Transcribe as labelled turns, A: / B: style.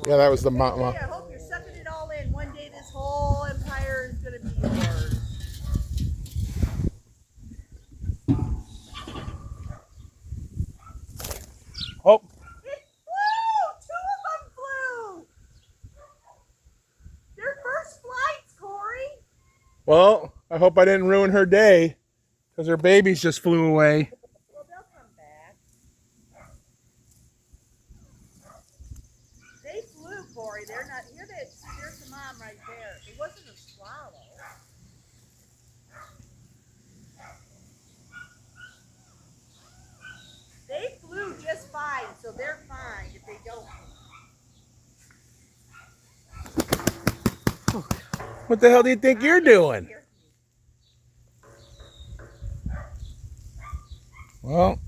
A: Yeah, that was the mama.
B: I hope you're sucking it all in. One day this whole empire is going to be yours.
A: Oh,
B: It flew! Two of them flew! Their first flights, Corey.
A: well, I hope I didn't ruin her day because her babies just flew away.
B: Well, they'll come back. They flew, Corey. They're not here. See, there's the mom right there. It wasn't a swallow. They flew just fine, so they're fine if they don't.
A: What the hell do you think you're doing? Well,